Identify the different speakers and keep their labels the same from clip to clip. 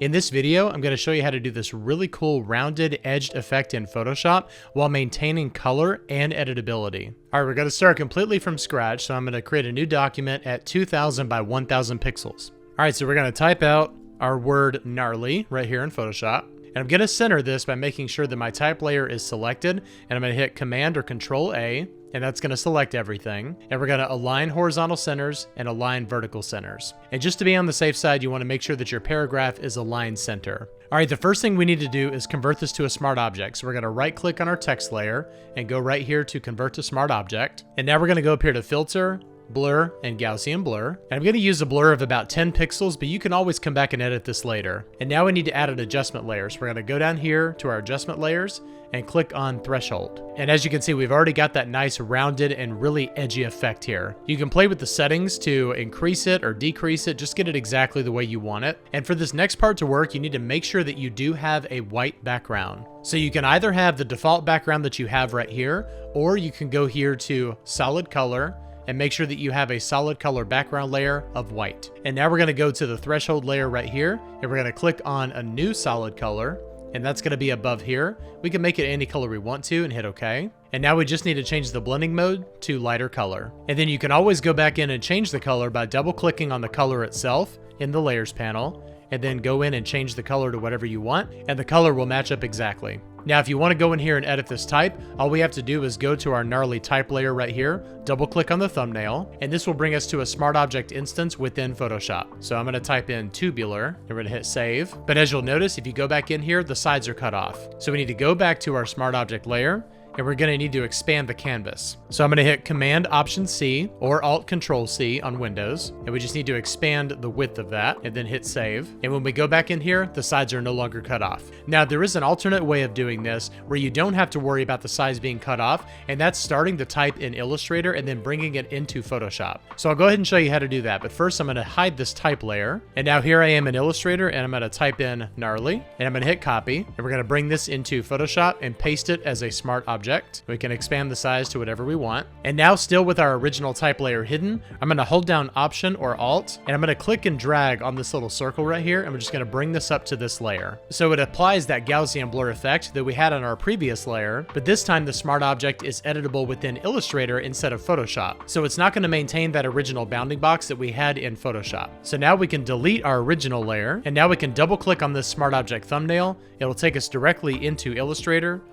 Speaker 1: In this video, I'm going to show you how to do this really cool rounded edged effect in Photoshop while maintaining color and editability. All right, we're going to start completely from scratch, so I'm going to create a new document at 2000 by 1000 pixels. All right, so we're going to type out our word gnarly right here in Photoshop. And I'm going to center this by making sure that my type layer is selected, and I'm going to hit Command or Control A, and that's going to select everything. And we're going to align horizontal centers and align vertical centers. And just to be on the safe side, you want to make sure that your paragraph is aligned center. All right, the first thing we need to do is convert this to a smart object. So we're going to right click on our text layer and go right here to convert to smart object. And now we're going to go up here to filter, blur, and Gaussian blur. And I'm going to use a blur of about 10 pixels, but you can always come back and edit this later. And now we need to add an adjustment layer. So we're going to go down here to our adjustment layers and click on threshold. And as you can see, we've already got that nice rounded and really edgy effect here. You can play with the settings to increase it or decrease it, just get it exactly the way you want it. And for this next part to work, you need to make sure that you do have a white background. So you can either have the default background that you have right here, or you can go here to solid color and make sure that you have a solid color background layer of white. And now we're going to go to the threshold layer right here, and we're going to click on a new solid color, and that's going to be above here. We can make it any color we want to and hit OK. And now we just need to change the blending mode to lighter color. And then you can always go back in and change the color by double clicking on the color itself in the layers panel, and then go in and change the color to whatever you want, and the color will match up exactly. Now, if you want to go in here and edit this type, all we have to do is go to our gnarly type layer right here, double click on the thumbnail, and this will bring us to a smart object instance within Photoshop. So I'm going to type in tubular, and we're going to hit save. But as you'll notice, if you go back in here, the sides are cut off. So we need to go back to our smart object layer, and we're going to need to expand the canvas. So I'm going to hit Command Option C or Alt Control C on Windows, and we just need to expand the width of that and then hit save. And when we go back in here, the sides are no longer cut off. Now there is an alternate way of doing this where you don't have to worry about the sides being cut off, and that's starting the type in Illustrator and then bringing it into Photoshop. So I'll go ahead and show you how to do that, but first I'm going to hide this type layer. And now here I am in Illustrator, and I'm going to type in gnarly, and I'm going to hit copy, and we're going to bring this into Photoshop and paste it as a smart object. We can expand the size to whatever we want. And now, still with our original type layer hidden, I'm going to hold down Option or Alt, and I'm going to click and drag on this little circle right here, and we're just going to bring this up to this layer. So it applies that Gaussian blur effect that we had on our previous layer, but this time the smart object is editable within Illustrator instead of Photoshop. So it's not going to maintain that original bounding box that we had in Photoshop. So now we can delete our original layer, and now we can double click on this smart object thumbnail. It'll take us directly into Illustrator,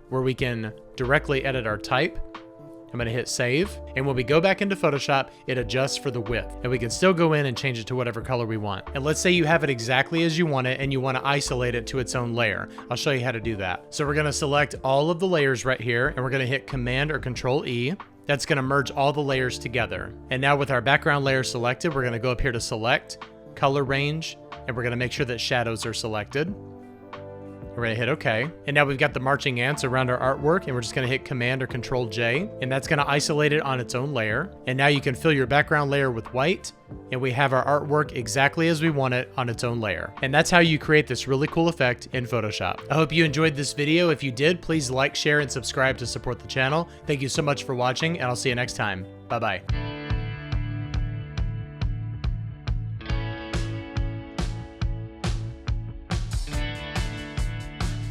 Speaker 1: where we can directly edit our type. I'm going to hit save, and when we go back into Photoshop, it adjusts for the width, and we can still go in and change it to whatever color we want. And let's say you have it exactly as you want it and you want to isolate it to its own layer. I'll show you how to do that. So we're going to select all of the layers right here, and we're going to hit Command or Control E. That's going to merge all the layers together. And now with our background layer selected, we're going to go up here to select, color range, and we're going to make sure that shadows are selected. We're going to hit OK. And now we've got the marching ants around our artwork, and we're just going to hit Command or Control J, and that's going to isolate it on its own layer. And now you can fill your background layer with white, and we have our artwork exactly as we want it on its own layer. And that's how you create this really cool effect in Photoshop. I hope you enjoyed this video. If you did, please like, share, and subscribe to support the channel. Thank you so much for watching, and I'll see you next time. Bye-bye.